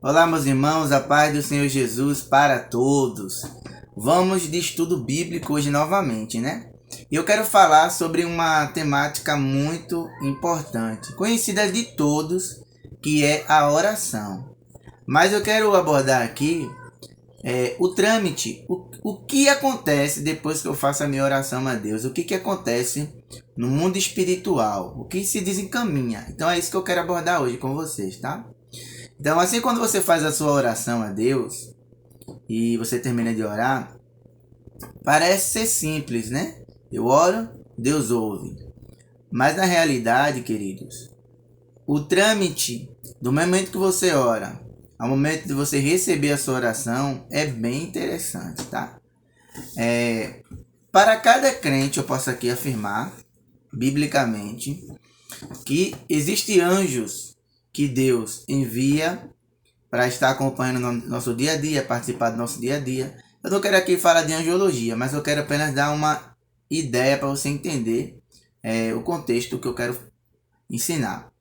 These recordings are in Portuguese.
Olá, meus irmãos, a paz do Senhor Jesus para todos. Vamos de estudo bíblico hoje novamente, né? E eu quero falar sobre uma temática muito importante, conhecida de todos, que é a oração. Mas eu quero abordar aqui o trâmite, o que acontece depois que eu faço a minha oração a Deus, o que acontece no mundo espiritual, o que se desencaminha. Então é isso que eu quero abordar hoje com vocês, tá? Então, assim, quando você faz a sua oração a Deus e você termina de orar, parece ser simples, né? Eu oro, Deus ouve. Mas na realidade, queridos, o trâmite do momento que você ora ao momento de você receber a sua oração é bem interessante, tá? Para cada crente, eu posso aqui afirmar, biblicamente, que existem anjos que Deus envia para estar acompanhando nosso dia a dia, participar do nosso dia a dia. Eu não quero aqui falar de angiologia, mas eu quero apenas dar uma ideia para você entender o contexto que eu quero ensinar.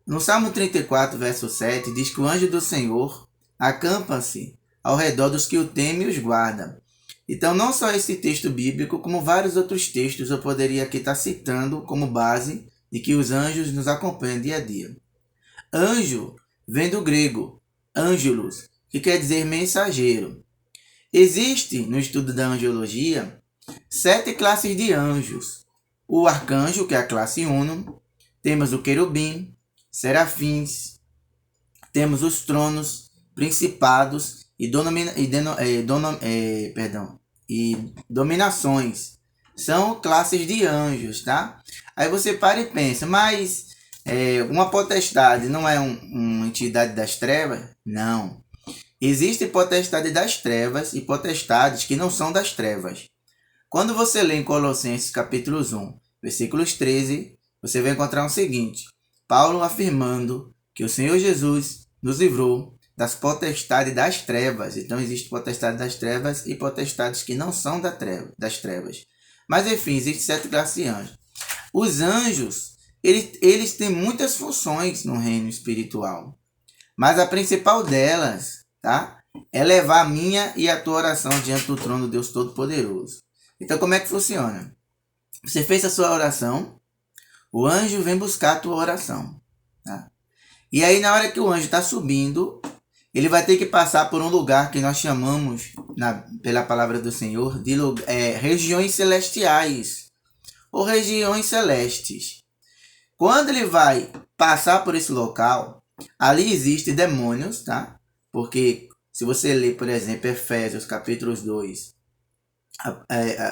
No Salmo 34, verso 7, diz que o anjo do Senhor acampa-se ao redor dos que o temem e os guarda. Então, não só esse texto bíblico, como vários outros textos eu poderia aqui estar citando como base de que os anjos nos acompanham dia a dia. Anjo vem do grego angelos, que quer dizer mensageiro. Existe, no estudo da angiologia, 7 classes de anjos. O arcanjo, que é a classe Uno, temos o querubim, serafins, temos os tronos, principados e dominações. São classes de anjos, tá? Aí você para e pensa, mas uma potestade não é uma entidade das trevas? Não. Existe potestade das trevas e potestades que não são das trevas. Quando você lê em Colossenses capítulo 1, versículos 13, você vai encontrar o seguinte: Paulo afirmando que o Senhor Jesus nos livrou das potestades das trevas. Então existe potestade das trevas e potestades que não são das trevas. Mas enfim, existe 7 classes de anjos. Os anjos, eles têm muitas funções no reino espiritual. Mas a principal delas, tá? É levar a minha e a tua oração diante do trono do Deus Todo-Poderoso. Então como é que funciona? Você fez a sua oração, o anjo vem buscar a tua oração, tá? E aí na hora que o anjo está subindo, ele vai ter que passar por um lugar que nós chamamos, pela palavra do Senhor, de regiões celestiais ou regiões celestes. Quando ele vai passar por esse local, ali existem demônios, tá? Porque se você ler, por exemplo, Efésios capítulo 2,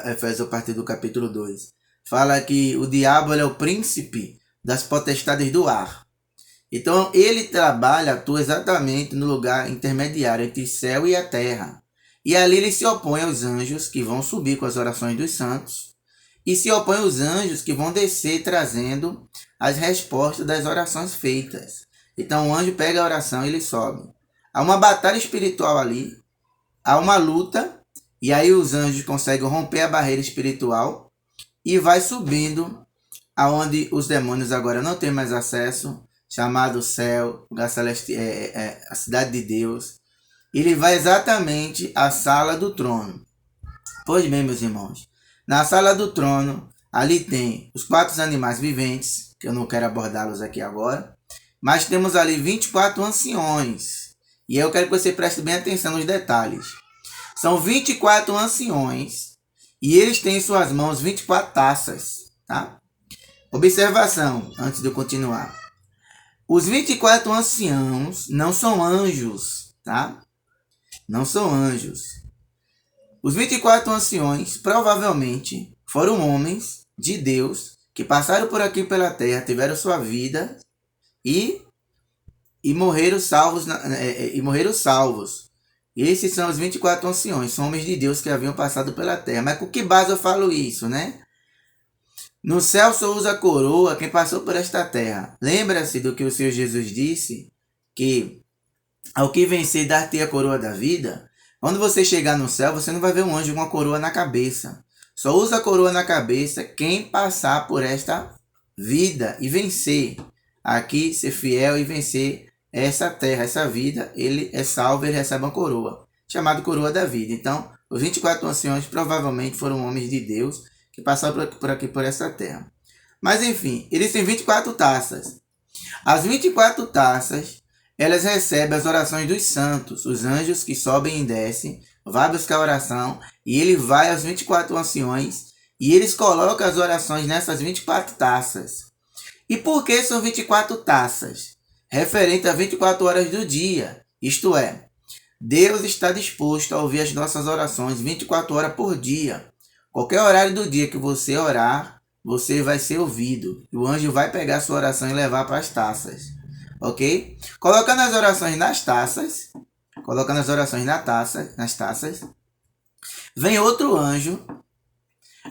Efésios a partir do capítulo 2, fala que o diabo é o príncipe das potestades do ar. Então ele trabalha, atua exatamente no lugar intermediário entre o céu e a terra. E ali ele se opõe aos anjos que vão subir com as orações dos santos. E se opõe aos anjos que vão descer trazendo as respostas das orações feitas. Então o anjo pega a oração e ele sobe. Há uma batalha espiritual ali. Há uma luta. E aí os anjos conseguem romper a barreira espiritual. E vai subindo aonde os demônios agora não têm mais acesso, chamado céu, lugar celestial, a cidade de Deus. Ele vai exatamente à sala do trono. Pois bem, meus irmãos, na sala do trono, ali tem os 4 animais viventes, que eu não quero abordá-los aqui agora, mas temos ali 24 anciões. E eu quero que você preste bem atenção nos detalhes. São 24 anciões e eles têm em suas mãos 24 taças, tá? Observação, antes de eu continuar. Os 24 anciãos não são anjos, tá? Não são anjos. Os 24 anciões provavelmente foram homens de Deus que passaram por aqui pela terra, tiveram sua vida e morreram salvos. Esses são os 24 anciões, são homens de Deus que haviam passado pela terra. Mas com que base eu falo isso, né? No céu só usa a coroa quem passou por esta terra. Lembra-se do que o Senhor Jesus disse? Que ao que vencer, dar-te a coroa da vida. Quando você chegar no céu, você não vai ver um anjo com uma coroa na cabeça. Só usa a coroa na cabeça quem passar por esta vida e vencer. Aqui, ser fiel e vencer essa terra, essa vida, ele é salvo, ele recebe uma coroa, chamada coroa da vida. Então, os 24 anciões provavelmente foram homens de Deus que passaram por aqui, por essa terra. Mas enfim, eles têm 24 taças. As 24 taças, elas recebem as orações dos santos, os anjos que sobem e descem, vai buscar a oração, e ele vai aos 24 anciões, e eles colocam as orações nessas 24 taças. E por que são 24 taças? Referente a 24 horas do dia, isto é, Deus está disposto a ouvir as nossas orações 24 horas por dia. Qualquer horário do dia que você orar, você vai ser ouvido. O anjo vai pegar a sua oração e levar para as taças. Ok? Colocando as orações nas taças, nas taças, vem outro anjo,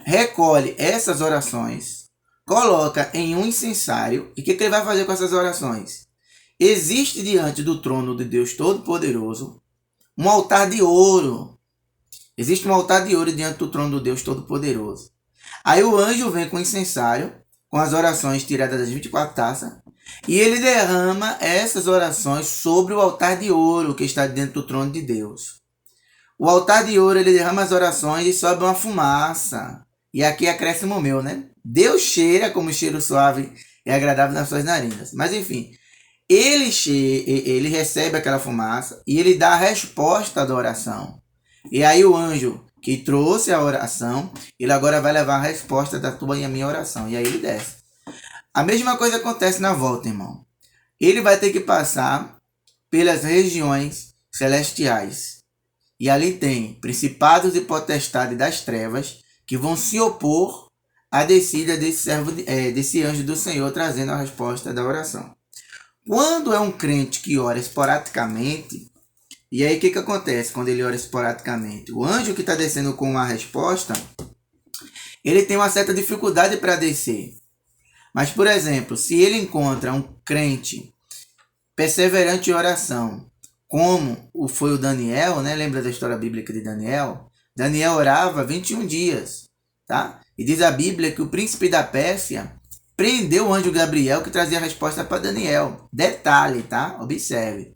recolhe essas orações, coloca em um incensário. E o que ele vai fazer com essas orações? Existe diante do trono de Deus Todo-Poderoso um altar de ouro. Existe um altar de ouro diante do trono do Deus Todo-Poderoso. Aí o anjo vem com o incensário, com as orações tiradas das 24 taças, e ele derrama essas orações sobre o altar de ouro que está dentro do trono de Deus. O altar de ouro, ele derrama as orações e sobe uma fumaça. E aqui acresce o meu, né? Deus cheira como cheiro suave e agradável nas suas narinas. Mas enfim, ele recebe aquela fumaça e ele dá a resposta da oração. E aí o anjo que trouxe a oração, ele agora vai levar a resposta da tua e a minha oração. E aí ele desce. A mesma coisa acontece na volta, irmão. Ele vai ter que passar pelas regiões celestiais. E ali tem principados e potestades das trevas que vão se opor à descida desse anjo do Senhor trazendo a resposta da oração. Quando é um crente que ora esporadicamente, e aí o que acontece quando ele ora esporadicamente? O anjo que está descendo com uma resposta, ele tem uma certa dificuldade para descer. Mas, por exemplo, se ele encontra um crente perseverante em oração, como foi o Daniel, né? Lembra da história bíblica de Daniel? Daniel orava 21 dias, tá? E diz a Bíblia que o príncipe da Pérsia prendeu o anjo Gabriel que trazia a resposta para Daniel. Detalhe, tá? Observe.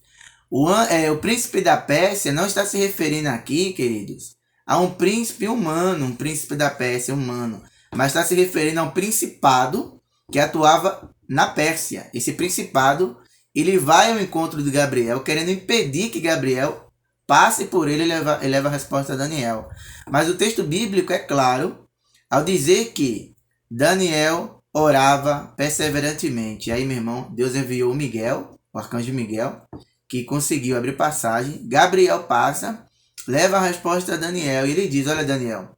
O príncipe da Pérsia não está se referindo aqui, queridos, a um príncipe humano, um príncipe da Pérsia humano, mas está se referindo a um principado que atuava na Pérsia. Esse principado, ele vai ao encontro de Gabriel, querendo impedir que Gabriel passe por ele e leva a resposta a Daniel. Mas o texto bíblico é claro ao dizer que Daniel orava perseverantemente. E aí, meu irmão, Deus enviou Miguel, o arcanjo Miguel, que conseguiu abrir passagem. Gabriel passa, leva a resposta a Daniel e ele diz: olha, Daniel,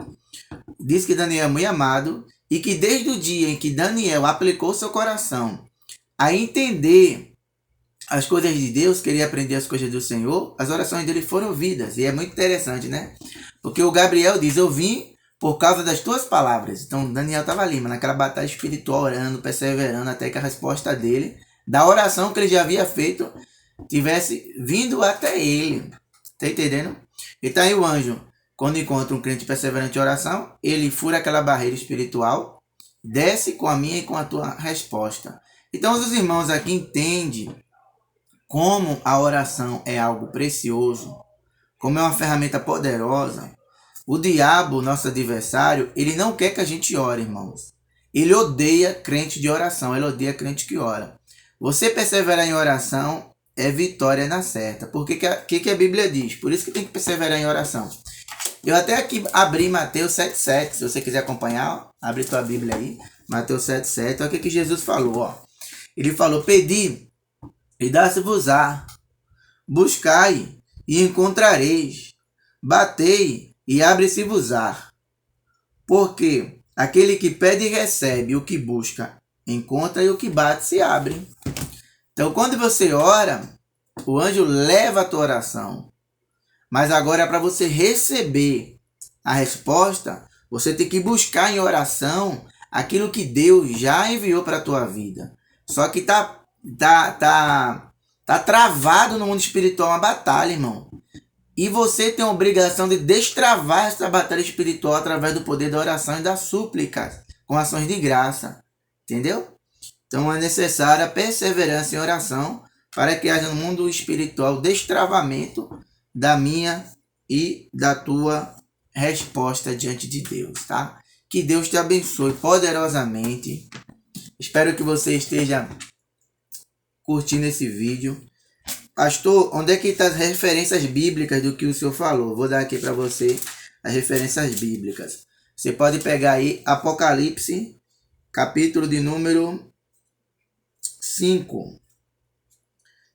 diz que Daniel é muito amado e que desde o dia em que Daniel aplicou seu coração a entender as coisas de Deus, queria aprender as coisas do Senhor, as orações dele foram ouvidas. E é muito interessante, né? Porque o Gabriel diz: eu vim por causa das tuas palavras. Então Daniel estava ali, naquela batalha espiritual, orando, perseverando, até que a resposta dele, da oração que ele já havia feito, tivesse vindo até ele. Tá entendendo? Então aí o anjo, quando encontra um crente perseverante em oração, ele fura aquela barreira espiritual, desce com a minha e com a tua resposta. Então os irmãos aqui entendem como a oração é algo precioso, como é uma ferramenta poderosa. O diabo, nosso adversário, ele não quer que a gente ore, irmãos. Ele odeia crente de oração, ele odeia crente que ora. Você perseverar em oração é vitória na certa. Porque que a Bíblia diz? Por isso que tem que perseverar em oração. Eu até aqui abri Mateus 7,7. Se você quiser acompanhar, ó, abre tua Bíblia aí. Mateus 7,7. Olha o que Jesus falou. Ó. Ele falou: pedi e dá-se-vos-á. Buscai e encontrareis. Batei e abre-se-vos-á. Porque aquele que pede recebe, o que busca encontra, e o que bate se abre. Então, quando você ora, o anjo leva a tua oração. Mas agora, para você receber a resposta, você tem que buscar em oração aquilo que Deus já enviou para a tua vida. Só que tá travado no mundo espiritual uma batalha, irmão. E você tem a obrigação de destravar essa batalha espiritual através do poder da oração e da súplica, com ações de graça. Entendeu? Então é necessária perseverança em oração para que haja no mundo espiritual destravamento da minha e da tua resposta diante de Deus, tá? Que Deus te abençoe poderosamente. Espero que você esteja curtindo esse vídeo. Pastor, onde é que estão as referências bíblicas do que o senhor falou? Vou dar aqui para você as referências bíblicas. Você pode pegar aí Apocalipse, capítulo de número 5,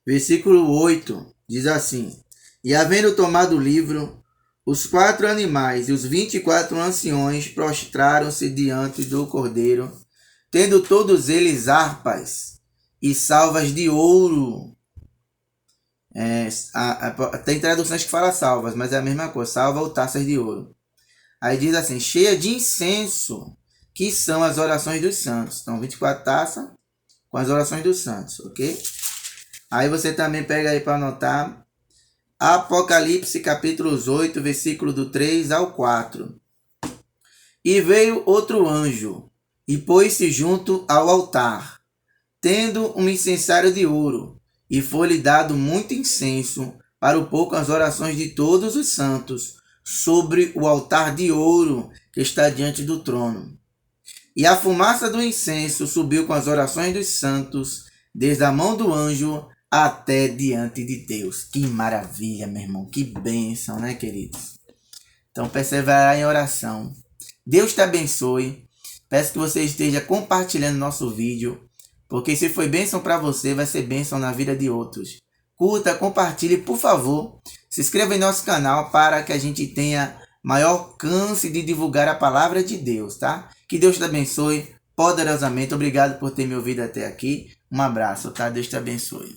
versículo 8, diz assim: E havendo tomado o livro, os 4 animais e os 24 anciões prostraram-se diante do Cordeiro, tendo todos eles harpas e salvas de ouro. Tem traduções que falam salvas, mas é a mesma coisa, salva ou taças de ouro. Aí diz assim, cheia de incenso, que são as orações dos santos. Então, 24 taças com as orações dos santos, ok? Aí você também pega aí para anotar Apocalipse capítulo 8, versículo do 3 ao 4. E veio outro anjo, e pôs-se junto ao altar, tendo um incensário de ouro, e foi-lhe dado muito incenso, para o pouco as orações de todos os santos, sobre o altar de ouro que está diante do trono. E a fumaça do incenso subiu com as orações dos santos, desde a mão do anjo até diante de Deus. Que maravilha, meu irmão. Que bênção, né, queridos? Então, perseverar em oração. Deus te abençoe. Peço que você esteja compartilhando nosso vídeo, porque se foi bênção para você, vai ser bênção na vida de outros. Curta, compartilhe, por favor. Se inscreva em nosso canal para que a gente tenha maior alcance de divulgar a palavra de Deus, tá? Que Deus te abençoe poderosamente. Obrigado por ter me ouvido até aqui. Um abraço, tá? Deus te abençoe.